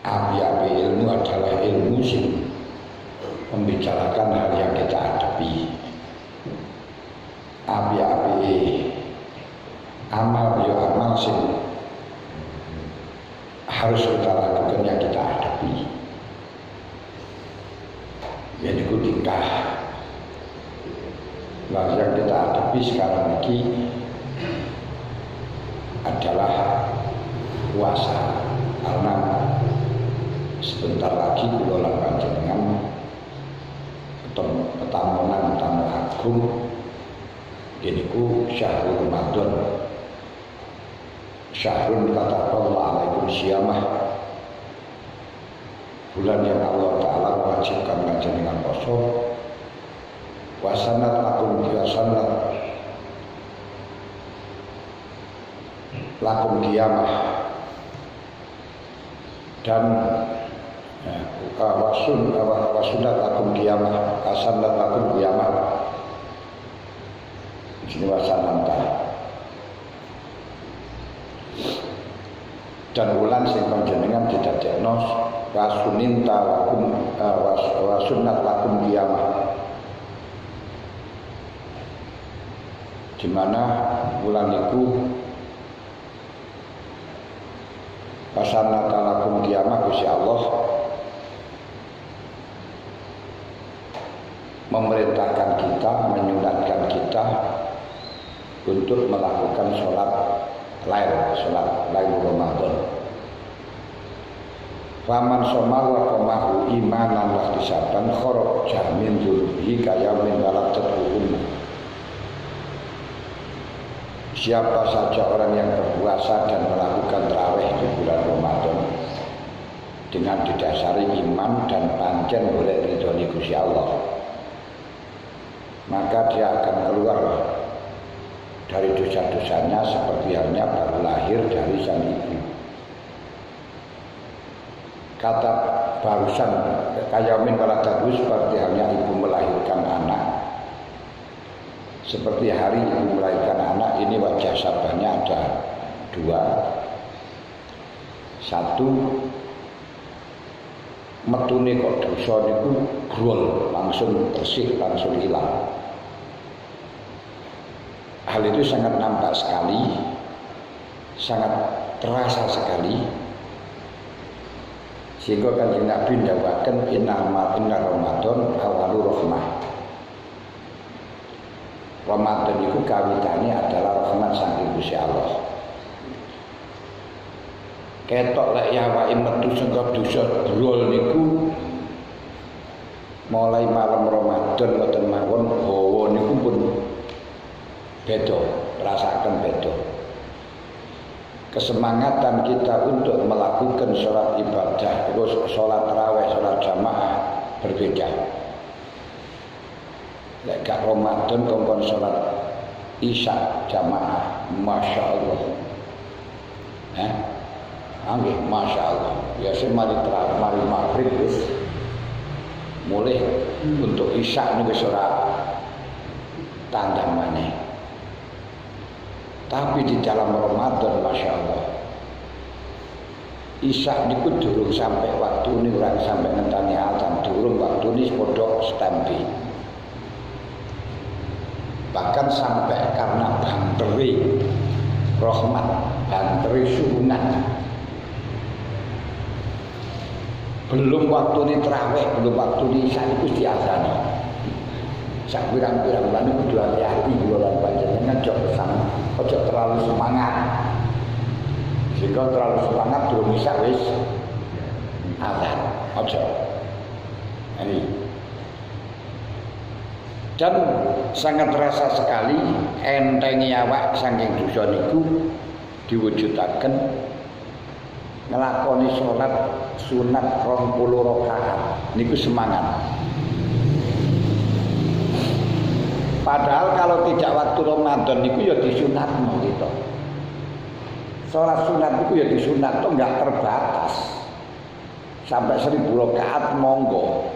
api-api ilmu adalah ilmu sing membicarakan hal yang kita hadapi. Api-api amal ya amal sing harus kita lakukan yang kita hadapi. Jadi ku tingkah yang kita hadapi sekarang ini adalah puasa, karena sebentar lagi kula panjenengan petamonan tamu agung iniku syahrul Ramadan, syahrul katakanlah alaikum syamah, bulan yang Allah Ta'ala wajibkan panjenengan poso, wasanat lakum kiasanat lakum kiamah, dan wasunat lakum kiamah, asanat lakum kiamah. Ini wasananta. Dan ulan sing panjenengan didadekno wasuninta lakum wasunat lakum kiamah, di mana bulan itu pasanata lakum kiamah Gusti Allah memerintahkan kita, menyunatkan kita untuk melakukan sholat lail Ramadan. Faman somal wa qamahu imanan wa ihtisaban kharaja min dzunubihi kayamin waladat umum. Siapa saja orang yang berpuasa dan melakukan tarawih di bulan Ramadan dengan didasari iman dan pancen oleh ridhoni Gusti Allah, maka dia akan keluar dari dosa-dosanya seperti halnya baru lahir dari sang ibu. Kata barusan kayamin waladatu seperti halnya ibu melahirkan anak. Seperti hari ibu melahirkan anak ini wajah sabahnya ada dua. Satu, metune kok dosa niku grol, langsung bersih, langsung hilang. Hal itu sangat nampak sekali, sangat terasa sekali, sehingga Kanjeng Nabi mendapatkan inna Ramadan awalu rahmah. Ramadan itu kawitane adalah rahmat saking Gusti Allah. Ketok lek ya wae metu sengkep dosa brol niku mulai malam Ramadan ngoten mawon hawa niku pun beda, rasakan beda. Kesemangatan kita untuk melakukan sholat ibadah, sholat tarawih, sholat jamaah berbeda. Lek gak Ramadan kongkon sholat isya jamaah, masya Allah. Angge, masya Allah. Biasa mari tarawih, mari maghrib wis mulai untuk isya niku wis ora tanda maneh. Tapi di dalam Ramadan, masya Allah, isya niku durung sampai waktu ini, orang sampai ngenteni azan, durung waktu ini podok stempi. Bahkan sampai karena banteri rahmat, banteri sunat, belum waktu ini terawih, belum waktu ini isya niku diazani. Sak pirang-pirang lan kudu hati-hati kula panjenengan ojo terlalu semangat. Jika terlalu semangat durung bisa wis azan. Ojo. Ini. Dan sangat terasa sekali entengnya awak saking dosa niku diwujudaken nglakoni salat sunat 20 rakaat niku semangat. Padahal kalau tidak waktu Ramadan itu ya disunatno gitu. Sholat sunat itu ya disunatno enggak terbatas. Sampai 1000 rakaat monggo.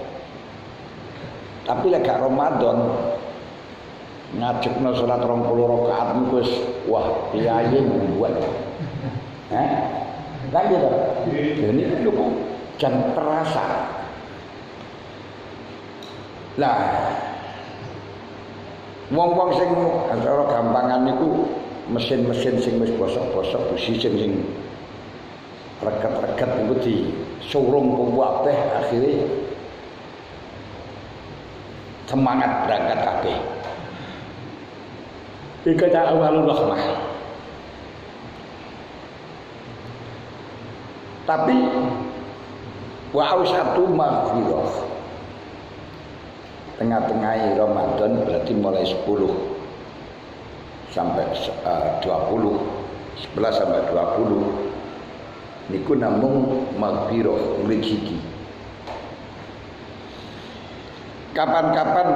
Tapi lek gak Ramadan ngajekno sholat 20 rakaat niku wis wah piye buat. Kan gitu. Ini lho dan terasa. Lah wong-wong sing cara gampangan niku mesin-mesin sing wis bosok-bosok busi sing reget-reget niku disurung kabeh akhire semangat berangkat kabeh. Iki ta awalul rahmah. Tapi wa ausatu maghfirah. Tengah-tengah Ramadan berarti mulai 10 sampai 20, 11 sampai 20 niku namung maghfirah rezeki. Kapan-kapan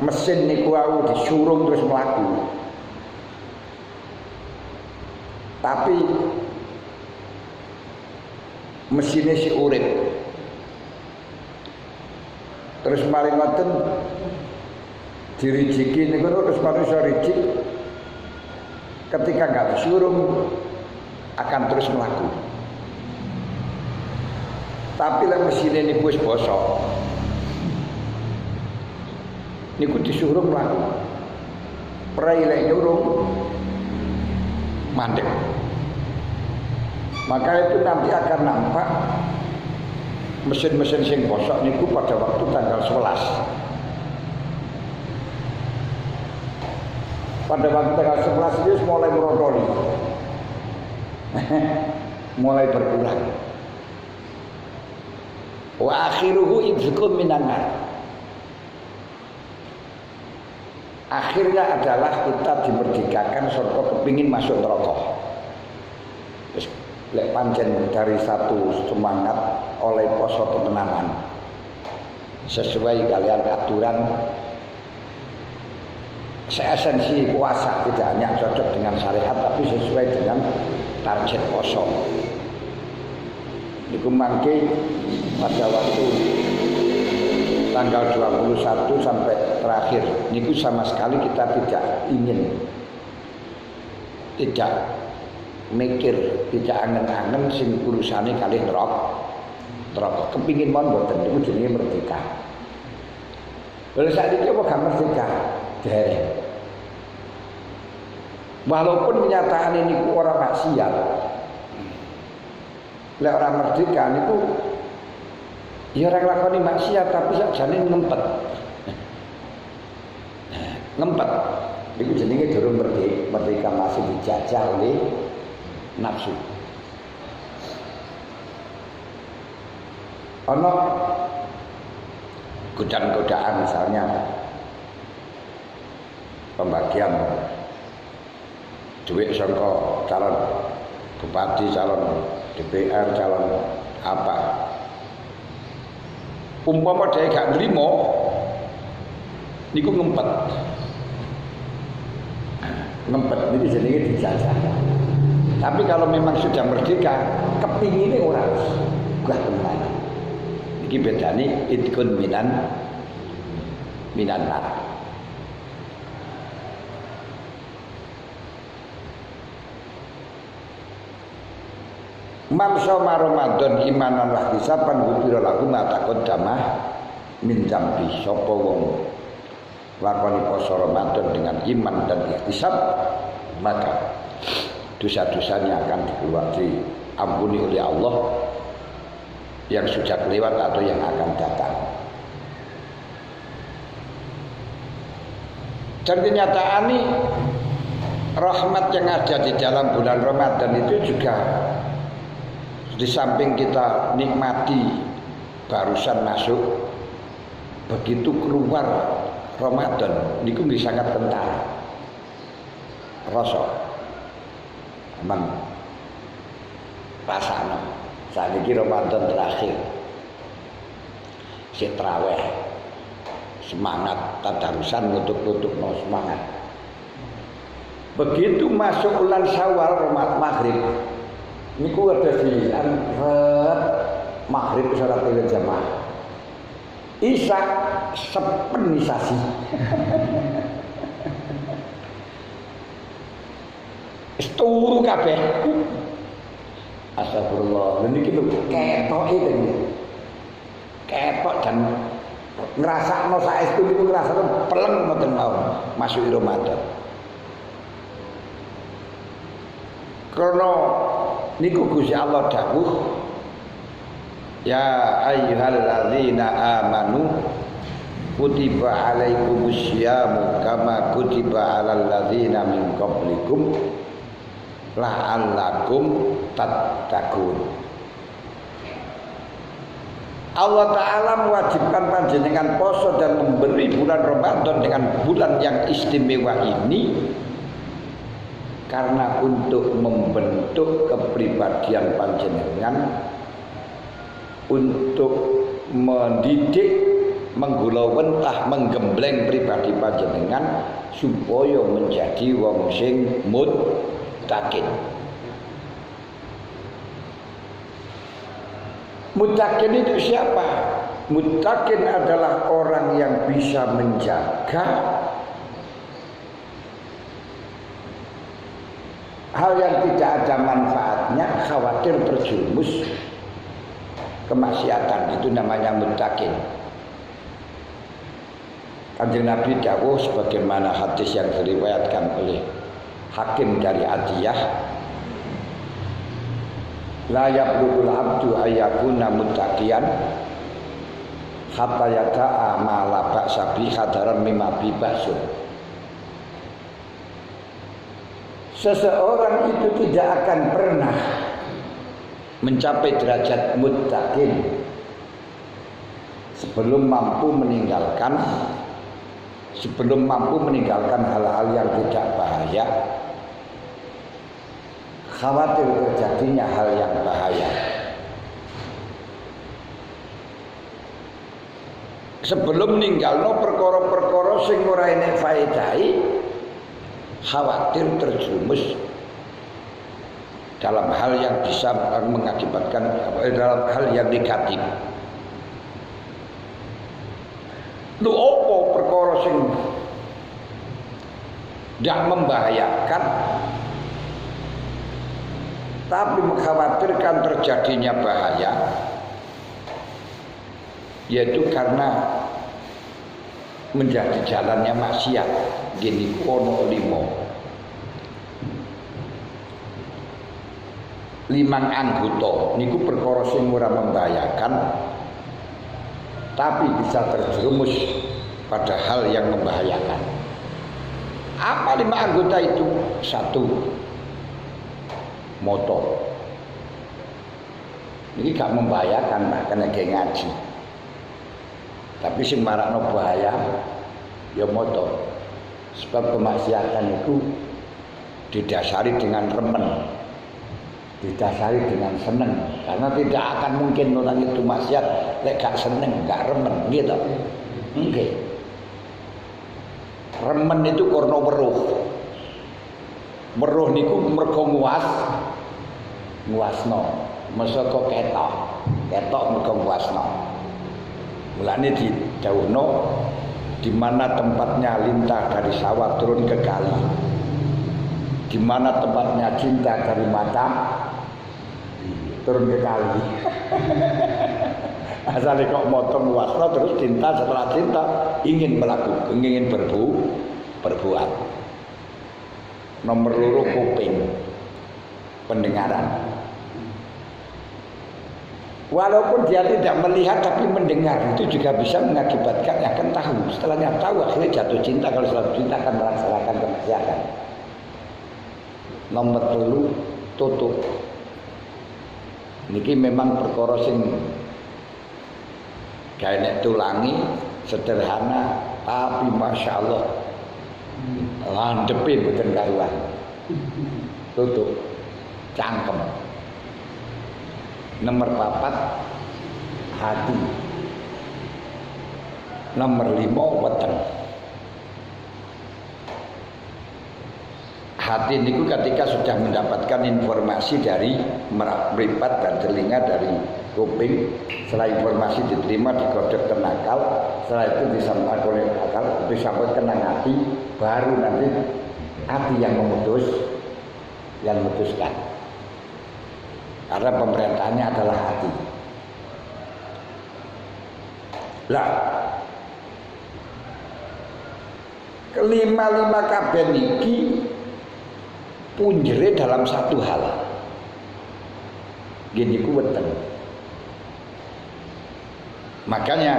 mesin niku wau disurung terus mlaku. Tapi mesinnya si urip. Terus mari ngoten dirijiki niku terus manusia rijik ketika enggak disurung akan terus melaku. Tapi lek mesinnya niku wis bosok niku disurung melaku. Prai lek nyurung mandek. Maka itu nanti akan nampak mesin-mesin sing bosok niku pada waktu tanggal 11. Pada waktu tanggal 11 itu mulai merotoli. Mulai berkurang. Wa akhiruhu idzukum minan nar. Akhirnya adalah kita dimerdekakan serta kepingin masuk neraka. Lek pancen dari satu semangat oleh poso temenanan sesuai kalian aturan seesensi puasa, tidak hanya cocok dengan syariat tapi sesuai dengan target poso. Niku mangke pada waktu tanggal 21 sampai terakhir niku sama sekali kita tidak ingin, tidak mikir, tidak angen-angen sing urusane kalih neraka. Kepingin mon mboten niku jenenge merdeka. Lha saiki apa gak merdeka? Dereng. Walaupun kenyataan niku ora maksiat. Lek ora merdeka niku ya ora nglakoni maksiat tapi sakjane ngempet. Ngempet. Niku jenenge durung merdeka, masih dijajah oleh nafsu. Ono godaan-godaan misalnya pembagian duit sangka calon bupati, calon DPR, calon apa. Umpama dia gak nrimo niku ngempet. Ngempet niku jenenge dijajah. Tapi kalau memang sudah merdeka, kepinginnya orang gak tenan. Iki bedane idkun minan nar. Man shoma Ramadan imanan wa ihtisaban ghufira lahu ma taqaddama min dzambi. Sapa wong lakoni poso Ramadan dengan iman dan ihtisab, maka dosa-dosanya akan diampuni oleh Allah yang sudah kelewat atau yang akan datang. Dan kenyataan ini rahmat yang ada di dalam bulan Ramadan itu juga di samping kita nikmati barusan masuk, begitu keluar Ramadan niku nggih sangat kental rasa aman rasane. Saiki Ramadan terakhir si traweh semangat tadarusan nutup-nutup semangat. Begitu masuk bulan Syawal maghrib niku ada pilihan maghrib salat jamaah, isya sepenisasi. Turu kabeh. Astagfirullah. Lha niki lho ketoke ten. ngrasakno saestu niku ngrasakno peleng ngoten mawon masuki Ramadan. Karena niku Gusti Allah dawuh ya ayyuhalladzina amanu kutiba alaikumusyamu kama kutiba alal ladzina min qablikum la'allakum tattaqun. Allah Ta'ala mewajibkan panjenengan poso dan memberi bulan Ramadan dengan bulan yang istimewa ini karena untuk membentuk kepribadian panjenengan, untuk mendidik, menggulawentah, menggembleng pribadi panjenengan supaya menjadi wong sing muttaqin. Muttaqin itu siapa? Muttaqin adalah orang yang bisa menjaga hal yang tidak ada manfaatnya, khawatir terjerumus kemaksiatan. Itu namanya muttaqin. Kanjeng Nabi dawuh sebagaimana hadis yang diriwayatkan oleh Hakim dari Adiyah, la yablughul abdu ayyakuna muttaqiyan hatta yada'a ma la ba'sa bi hadaran mimma bi ba'sun. Seseorang itu tidak akan pernah mencapai derajat muttaqin sebelum mampu meninggalkan hal-hal yang tidak bahaya, khawatir terjadinya hal yang bahaya. Sebelum ninggalno perkara-perkara sing ora enek faedahe, khawatir terjerumus dalam hal yang bisa mengakibatkan dalam hal yang negatif. Lu opo perkara sing ndak membahayakan tapi mengkhawatirkan terjadinya bahaya, yaitu karena menjadi jalannya maksiat. Gini kono limang anggota niku perkara sing ora membahayakan tapi bisa terjerumus pada hal yang membahayakan. Apa 5 anggota itu? 1, motor. Ini gak membahayakan, bahkan kayak ngaji. Tapi sing marakno bahaya ya motor. Sebab kemaksiatan itu didasari dengan remen, didasari dengan seneng. Karena tidak akan mungkin orang itu maksiat lek gak seneng, gak remen gitu. Nggih. Remen itu karena weruh. Weruh niku mergo nguasno. Masa kok ketok mergo nguasno. Mulane didhawuhno di mana tempatnya lintah dari sawah turun ke kali, di mana tempatnya cinta dari mata turun ke kali. Asale kok motong wasna terus cinta, setelah cinta ingin melakukan, ingin berbuat. Nomor 2 kuping, pendengaran. Walaupun dia tidak melihat tapi mendengar, itu juga bisa mengakibatkan akan tahu. Setelahnya tahu akhirnya jatuh cinta. Kalau jatuh cinta akan melaksanakan kemaksiatan. Nomor 3 tutup. Niki memang perkara sing gawe tulangi sederhana tapi masya Allah landepe boten karuan. Tutup cangkem. Nomor 4 hati. Nomor 5 weteng. Hati niku ketika sudah mendapatkan informasi dari meripat dan telinga dari kuping, setelah informasi diterima digodok ke nakal, setelah itu disampaikan oleh akal, disampaikan ke hati, baru nanti hati yang memutuskan. Karena pemerintahannya adalah hati. Lah, kelima kabeh niki punjere dalam satu hal. Gini ku weteng. Makanya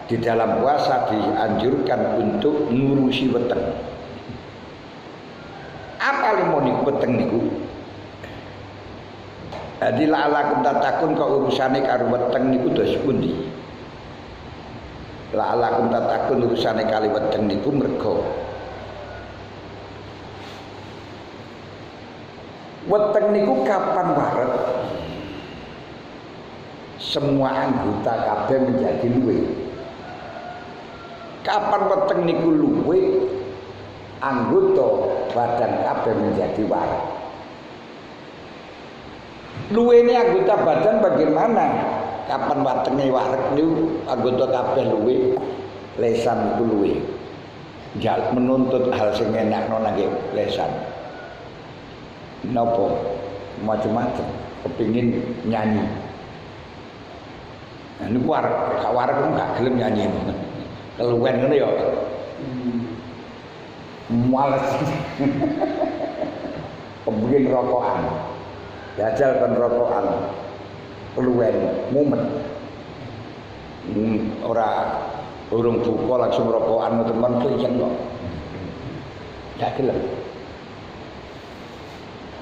di dalam puasa dianjurkan untuk ngurusi weteng. Apa limoni weteng niku? Jadi la'alakum tatakun kok urusane karo weteng niku dos pundi? La'alakum tatakun urusane kali weteng niku mergo weteng niku kapan waret? Semua anggota kabeh menjadi luwe. Kapan weteng niku luwe? Anggota badan kabeh menjadi waret. Luwene anggota badan bagaimana? Kapan wetenge waret niku anggota kabeh luwe, lesan niku luwe. Jal menuntut hal sing enakno nang lesan. Napa? Macam-macam kepingin nyanyi. Nah, niku waret gak gelem nyanyi. Keluwen ngono ya. Males. Kepingin rokokan. Jajal kan rokokan. Keluwen mumet. Ora urung buka langsung rokokan teman kliyeng kok. Gak gelem.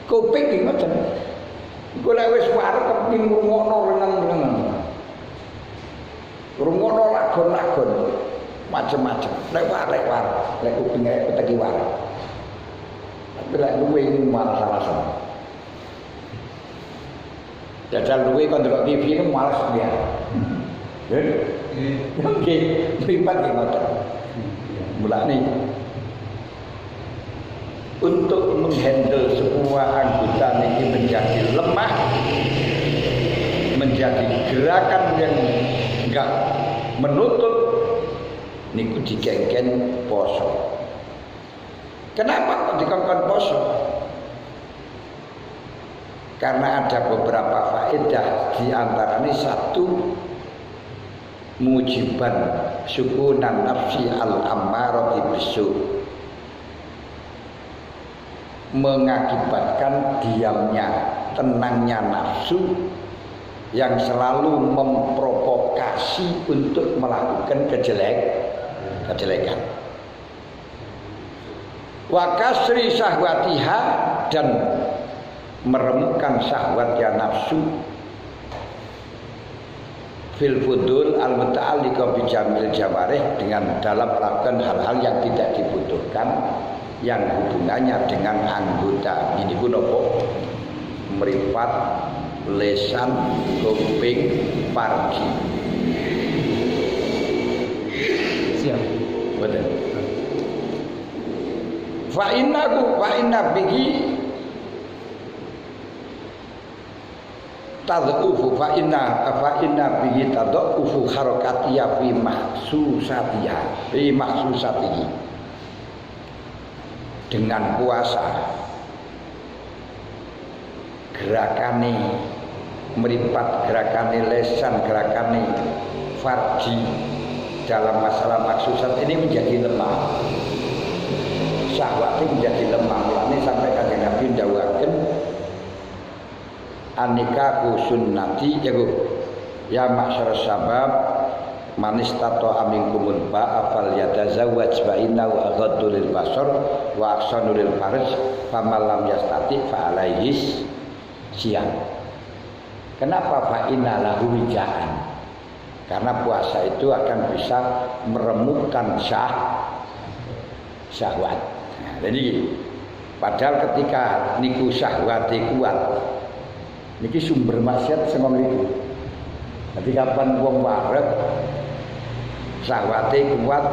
Kuping iki ngoten. Iku lek wis wareg kepengin ngrungokno renang-renang. Ngrungokno lagon-lagon macem-macem. Lek wareg, lek kuping keteki wareg. Tapi lek luwe malah alasan. Jajal luwe kon delok TV ku males dia. Oke, pripat iki ngoten. Mulane untuk menghandle semua anggota ini menjadi lemah, menjadi gerakan yang enggak menutup, niku dikengken poso. Kenapa kok dikongkon poso? Karena ada beberapa faedah, di antaranya satu, mujiban sukunan nafsi al-ammarati bisu, mengakibatkan diamnya, tenangnya nafsu yang selalu memprovokasi untuk melakukan kejelekan. Wa kasri syahwatiha, dan meremukkan syahwatnya nafsu fil fudul al muta'alliqa bi jamil jawarih, dengan dalam melakukan hal-hal yang tidak dibutuhkan yang hubungannya dengan anggota ini pun apa? Meripat, lesan, kuping, pargi. Siap. Betul. Fa inna bihi tad'ufu fa inna bihi tad'ufu harakatiya fi mahsusatihi. Dengan puasa gerakane meripat, gerakane lesan, gerakane farji dalam masalah maksusat ini menjadi lemah, syahwatnya menjadi lemah. Mulane sampai Kanjeng Nabi ndhawuhaken anikahu sunnati ya ma'syar sabab manis tato aminkumul ba'a fal yatazawwaj fa innahu aghaddu lil basar wa ahsanu lil farj faman lam yastati fa alaihi siyam. Kenapa fa inna lahu wijaan? Karena puasa itu akan bisa meremukkan syahwat. Nah, jadi padahal ketika niku syahwate kuat, niki sumber maksiat sing mriku. Jadi kapan wong wareg syahwate kuat,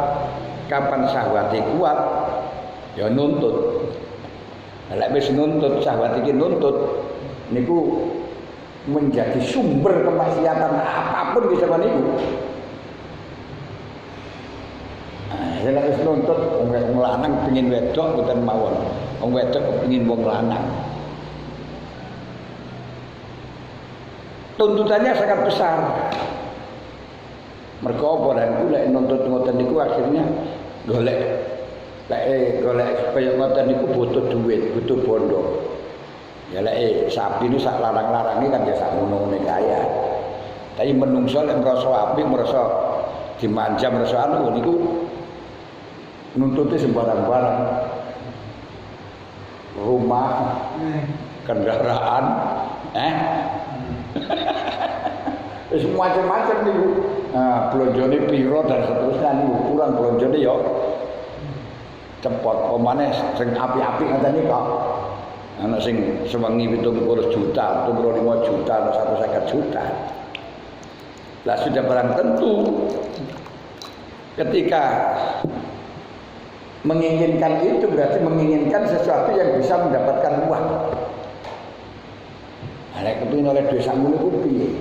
kapan syahwate kuat ya nuntut. Lek wis nuntut syahwat iki nuntut niku menjadi sumber kemaksiatan apapun bisa niku. Lek wis nuntut wong lanang pengin wedok mboten mawon. Wong wedok kepengin wong lanang. Tuntutannya sangat besar. Mergo apa lan kula nuntut ngoten niku akhirnya golek Lek golek kaya ngoten niku butuh duit, butuh bondo. Ya lek sapi niku sak larang-larange kan ya sak ngono-ngone kaya. Tapi menungso lek merasa apik, merasa dimanja, merasa anu niku nuntuti sembarang-barang. Rumah, kendaraan, wis macam-macam niku. Nah, blonjone piro dan seterusnya niku ukuran blonjone ya cepot omane sing apik-apik ngene kok. Ana sing sewengi 70 juta, 75 juta, 150 juta. Lah sudah barang tentu ketika menginginkan itu berarti menginginkan sesuatu yang bisa mendapatkan uang. Nek kepengin oleh dhewe sak ngono ku piye?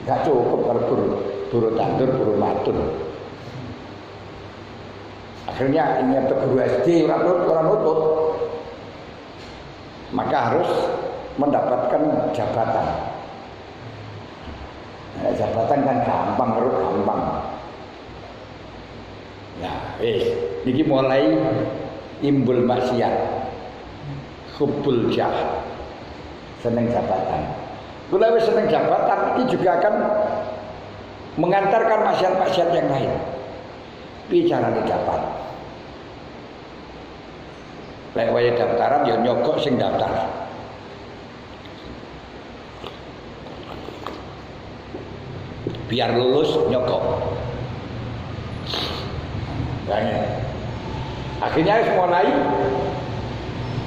Enggak cukup kalau buru tandur, buru matur. Akhirnya ini atau guru SD orang nutut, maka harus mendapatkan jabatan. Nah, jabatan kan gampang, gampang. Ya, ini mulai imbul maksiat, hubbul jah, seneng jabatan. Kalau seneng jabatan ini juga akan mengantarkan maksiat-maksiat yang lain. Bicara di dapat. Lek waya daftaran ya nyogok sing daftar. Biar lulus nyogok. Banyak. Akhirnya harus mulai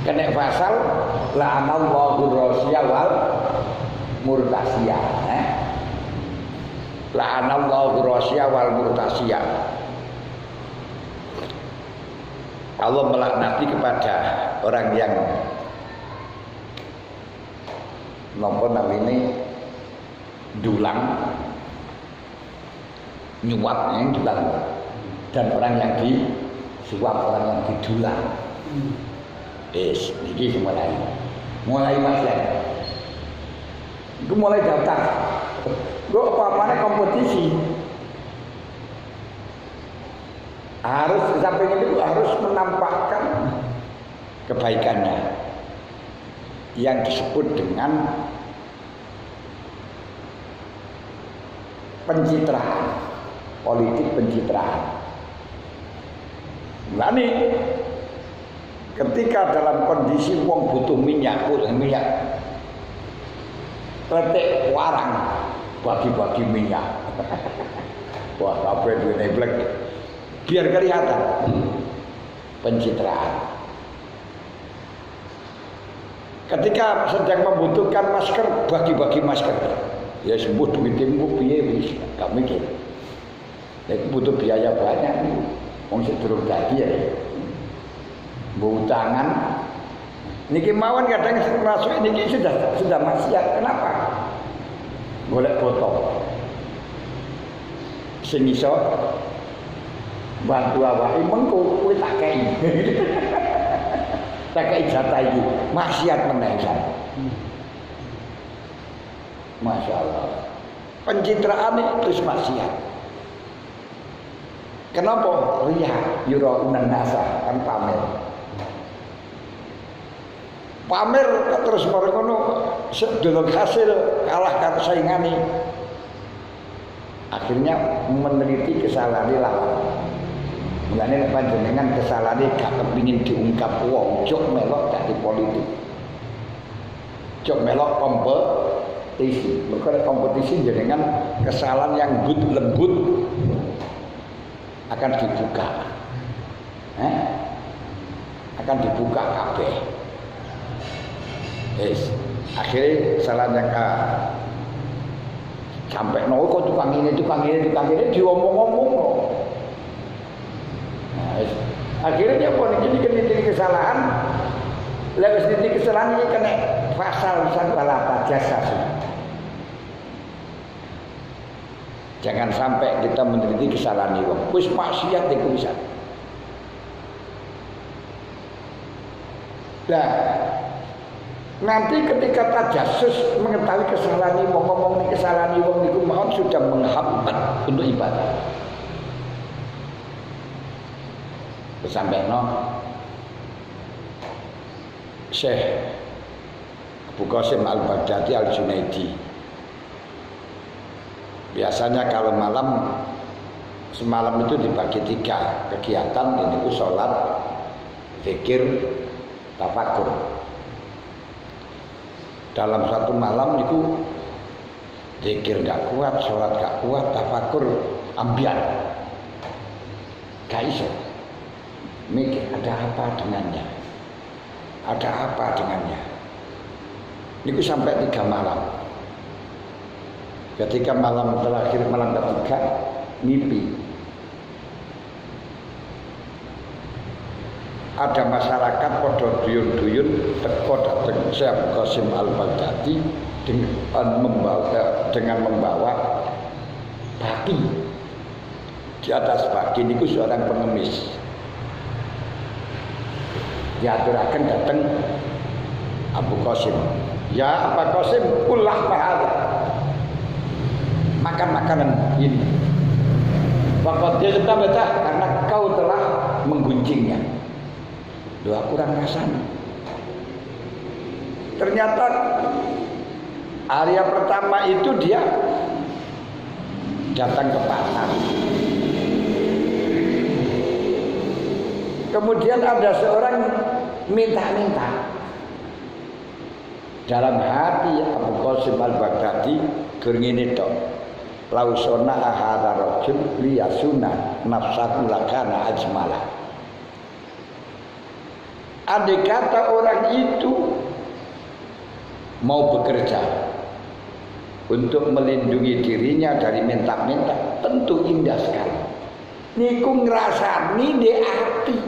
kena pasal la'anallahu rasiya wal murtasiya. La'anallahu rasiya wal murtasiya. Allah melaknati kepada orang yang nopo namine dulang, nyuap yang dulang, dan orang yang disuap, orang yang didulang. Ini mulai maksiat. Itu mulai daftar. Gue apa-apanya kompetisi. Harus sampai itu harus menampakkan kebaikannya yang disebut dengan pencitraan, politik pencitraan. Nah nih, ketika dalam kondisi wong butuh minyak, letek warang bagi-bagi minyak. Wah, kabeh duwe blek. Biar kelihatan pencitraan. Ketika sedang membutuhkan masker, bagi-bagi masker. Ya sembuh duitmu piye wis, gak mikir. Nek butuh biaya banyak, wong sing durung dadi ya. Mbok utangan. Niki mawon kadang masuk niki sudah maksiat. Kenapa? Golek botol. Sing iso bantu awake mengko kowe tak kei. Tak kei jatah iki. Maksiat meneh kan. Masya Allah. Pencitraan itu maksiat. Kenapa? Riya yuraunan nasa kan pamer. Pamer terus merengono sedelok hasil kalah karo saingane. Akhirnya meneliti kesalahan lawan. Mulane nek panjenengan kesalahane gak kepingin diungkap wong, jok melok dadi politik. Jok melok kompetisi. Mergo kompetisi jenengan kesalahan yang lembut akan dibuka. Akan dibuka kabeh. Akhirnya kesalahan yang sampai kok tukang ini diomong-omong. Akhirnya apa jadi kesalahan. Lewat titik kesalahan ini kena pasal sanbalata jasa. Jangan sampai kita meneliti kesalahan itu. Wis maksiat iku bisa. Nah, nanti ketika tajasus mengetahui kesalahan ini, ngomong ini kesalahan ini, niku mau sudah menghambat untuk ibadah. Sampeno Syekh Abu Qasim Al-Baghdadi Al-Junaidi. Biasanya kalau malam, semalam itu dibagi 3 kegiatan. Ini ku sholat, zikir, tafakur. Dalam satu malam itu zikir gak kuat, sholat gak kuat, tafakur ambiar, gak iso. Mikir ada apa dengannya, ada apa dengannya. Ini sampai 3 malam. Ketika malam terakhir, malam ketiga, mimpi ada masyarakat podo duyun-duyun teko dateng Syekh Abu Qasim Al-Baghdadi dengan membawa baki. Di atas baki niku seorang pengemis. Diaturakan datang Abu Qasim. Ya Abu Qasim, kullah bahada. Makan makanan ini. Fakat dia betah karena kau telah menggunjingnya. Doa kurang rasanya. Ternyata hari pertama itu dia datang ke pasar. Kemudian ada seorang minta-minta. Dalam hati Abu Qasim Al-Baghdadi gengine tok. Lausona ahadar rajul liyasuna nafsahu lakana ajmala. Andai kata orang itu mau bekerja untuk melindungi dirinya dari minta-minta, tentu indah sekali. Niku ngrasani di ati.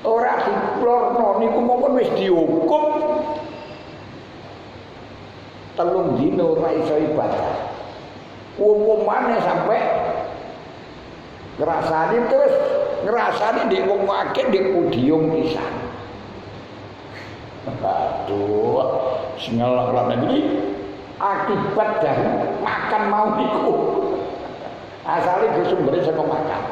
Ora diplorno niku mongkon wis dihukum. 3 dina ora iso ibadah. Umumane sampai ngrasani terus ngrasani di wong akeh di pudium pisan. Aduh, sengelok ini akibat dari makan mau niku. Asalnya sumbernya saka makan.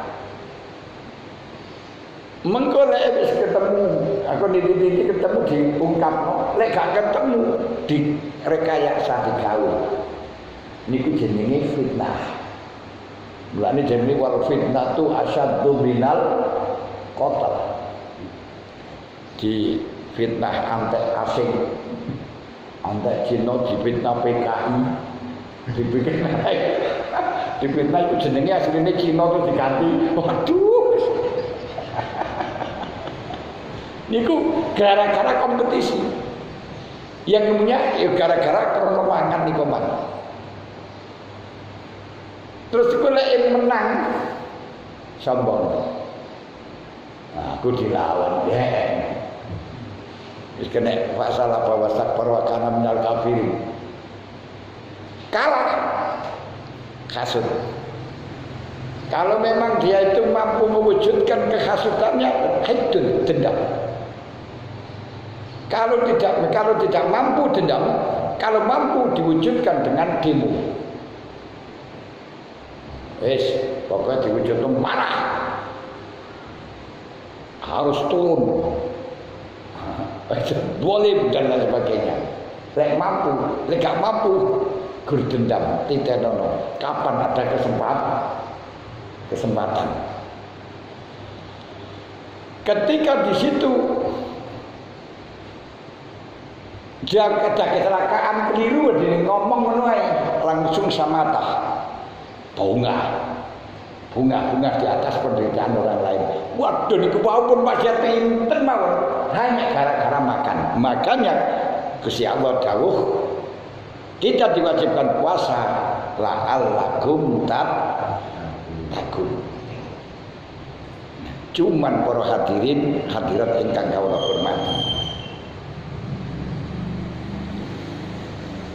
Mengko lek wis ketemu, aku niti-niti ketemu diungkapno, lek gak ketemu direkayasa digawe. Niku jenenge fitnah. Mulane jenenge wal fitnatu asyaddu minal qatl. Di fitnah antek asing, antek Cina difitnah PKI, difitnah itu jenenge asline Cina terus diganti. Waduh. Niku gara-gara kompetisi. Yang punya ya gara-gara kerewangan niku man. Terus iku lek menang sombong. Nah, aku dilawan ya. Wis kena masalah bahwa sakbar wa kana minal kafirin. Kalah. Kasut. Kalau memang dia itu mampu mewujudkan kehasutannya, itu dendam. Kalau tidak mampu dendam, kalau mampu diwujudkan dengan demo. Pokoknya diwujudkan marah, harus turun, boleh dan lain sebagainya. Lek mampu, lek gak mampu, gerdendam, tidak nono. Kapan ada kesempatan? Ketika di situ dia ada kecelakaan keliru, dia ngomong menuai langsung samata. Bunga di atas penderitaan orang lain. Waduh niku walaupun masih pinten mawon, hanya gara-gara makan. Makanya Gusti Allah dawuh kita diwajibkan puasa la'allakum tattaqun. Cuman para hadirin hadirat ingkang kawula hormati.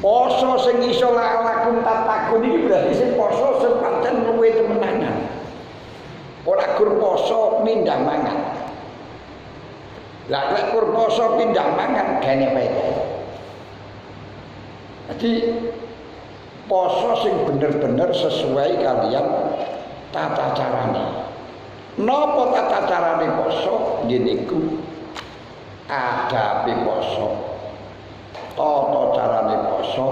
Poso sing iso la'allakum tattaqun iki berarti sing poso sing pancen luwih temenanan. Ora gur poso pindah mangan. Lah lek gur poso pindah mangan gene faedah. Jadi poso sing bener-bener sesuai kalian tata carane. Napa tata carane poso? Ngeniku adabe poso. Tata carane poso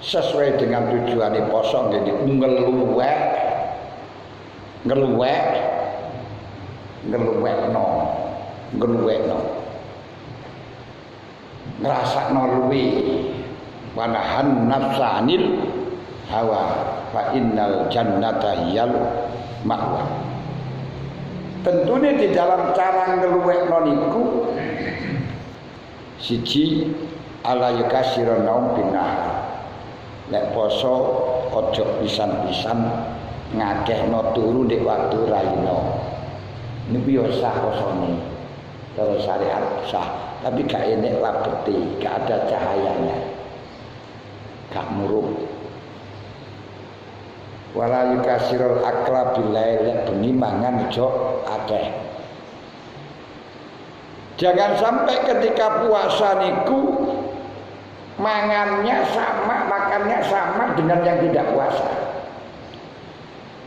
sesuai dengan tujuane poso ngene ngeluwekno ngrasakno luwi wanahan nafsanil hawa fa innal jannata hiyal ma'wa. Tentunya di dalam cara ngeluwekno niku siji ala yukasira naum binah. Nek poso ojo pisan-pisan ngakehno turu ndek waktu raino. Niku yo sah posone. Terus syariat sah, tapi gak enek labete, gak ada cahayanya. Gak murup. Wala yukasirul akla bilail bengi mangan jo akeh. Jangan sampai ketika puasa niku mangannya sama, makannya sama dengan yang tidak puasa.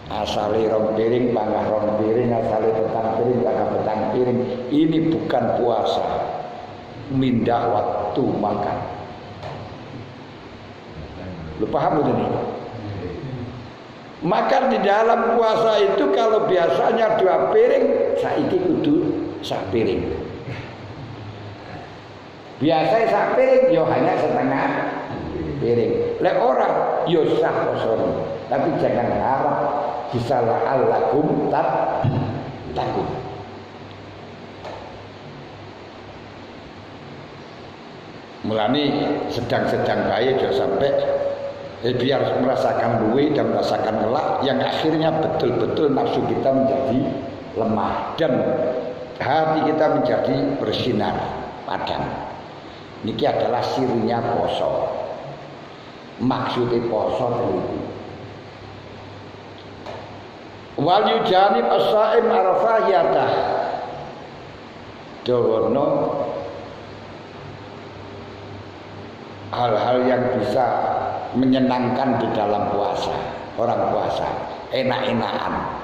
Asale rong piring, pangah rong piring, asale petang piring, pangah petang piring. Ini bukan puasa. Mindah waktu makan. Lu paham ini? Makan di dalam puasa itu kalau biasanya 2 piring, saiki kudu 1 piring. Biasanya 1 piring, yo hanya setengah piring. Lek orang, yo sah posone. Tapi jangan harap bisa la'allakum takut. Mulane sedang-sedang baik jo sampai biar merasakan luwe dan merasakan ngelak yang akhirnya betul-betul nafsu kita menjadi lemah dan hati kita menjadi bersinar padam. Niki adalah sirinya poso. Maksudnya poso itu. Wal yujanib as-saim arafahiyatah. Dono hal-hal yang bisa menyenangkan di dalam puasa. Orang puasa enak-enakan.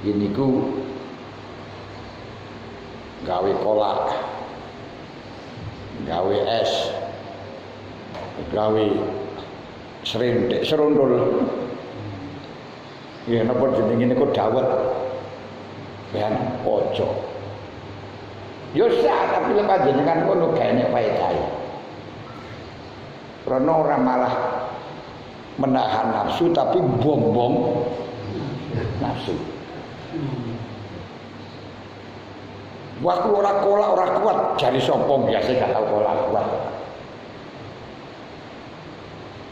Ini ku gawe kolak, gawe es, gawe serundek serundul. Ya napa jenenge niku dawet. Ben ojo. Yo sah tapi lek panjenengan ngono gak enek faedahe. Karena orang malah menahan nafsu tapi bom-bom nafsu. Waktu orang kolak orang kuat jari sombong biasa gak tahu kolak kuat.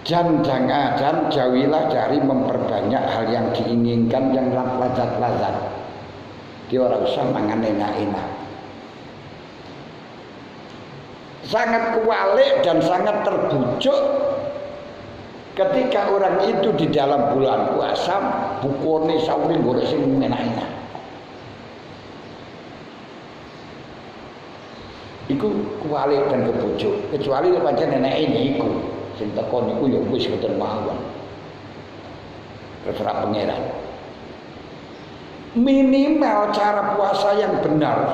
Jangan jauhilah dari memperbanyak hal yang diinginkan yang lazat-lazat. Dia orang usah mangan enak-enak. Sangat kualik dan sangat terbujuk ketika orang itu di dalam bulan puasa bukone sauri golek sing enak-enak. Iku kualik dan kebujuk. Kecuali pancen enak ini iku sing teko niku ya wis ngoten mawon. Terserah pangeran. Minimal cara puasa yang benar.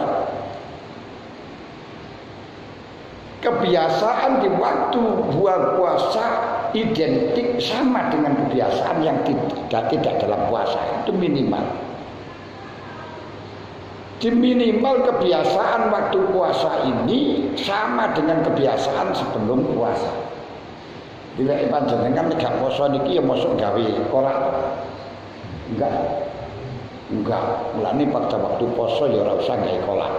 Kebiasaan di waktu bulan puasa identik sama dengan kebiasaan yang tidak dalam puasa. Itu minimal. Di minimal kebiasaan waktu puasa ini sama dengan kebiasaan sebelum puasa. Bila panjenengan nek puasa niki ya mosok gawe kolak. Enggak. Mulane pada waktu puasa ya ora usah gawe kolak.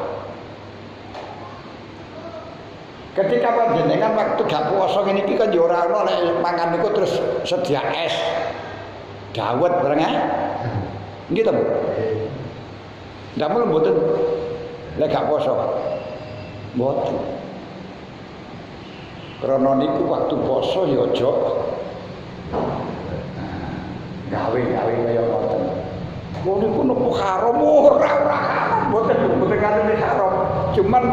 Ketika panjenengan waktu gak puasa ngene iki kan ya ora ono nek mangan niku terus sedia es. Dawet bareng ae. Nggih to, Bu? Ndak mulu mboten. Lek gak puasa. Mboten. Karena niku waktu puasa ya aja gawe-gawe kaya ngoten. Ngono niku nopo haram ora haram, mboten kate haram. Cuman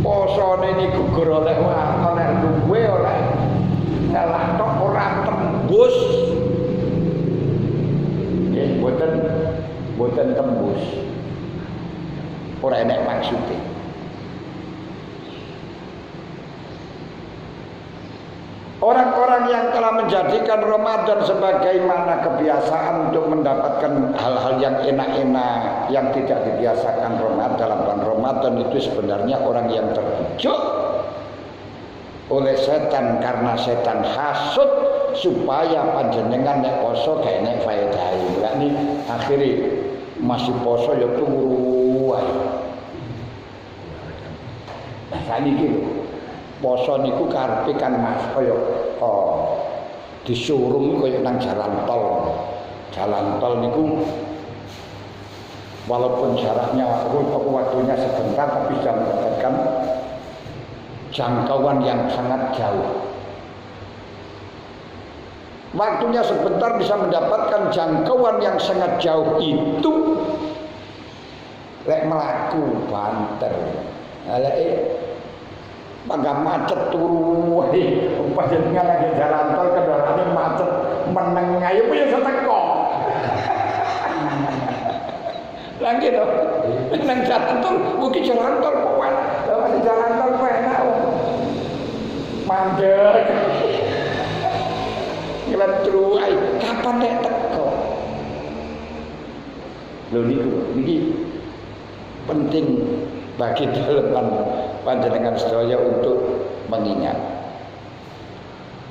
posone niku gur oleh oleh luwe oleh ngelak tok ora tembus. Nggih, mboten mboten tembus. Ora enek maksude. Orang-orang yang telah menjadikan Ramadan sebagaimana kebiasaan untuk mendapatkan hal-hal yang enak-enak yang tidak dibiasakan dalam bulan Ramadan itu sebenarnya orang yang terbujuk oleh setan karena setan hasud supaya panjenengan nek poso gak enek faedahe. Lah ini akhirnya masih poso ya turu wae. Nah saniki lho. Poso niku karepe kan Mas kaya disuruh kaya nang jalan tol. Jalan tol niku walaupun jaraknya waktunya sebentar tapi bisa mendapatkan jangkauan yang sangat jauh. Waktunya sebentar bisa mendapatkan jangkauan yang sangat jauh itu lek melaku banter. Agak macet turu wae. Panjenengan lagi jalan tol kendaraane macet meneng ae punya seteko. Lagi to. Nang jalan tol mungkin jalan tol kok enak. Lah jalan tol kok enak. Mandek. Ngelentru ae kapan nek teko. Lho niki penting bagi daleman panjenengan sedaya untuk mengingat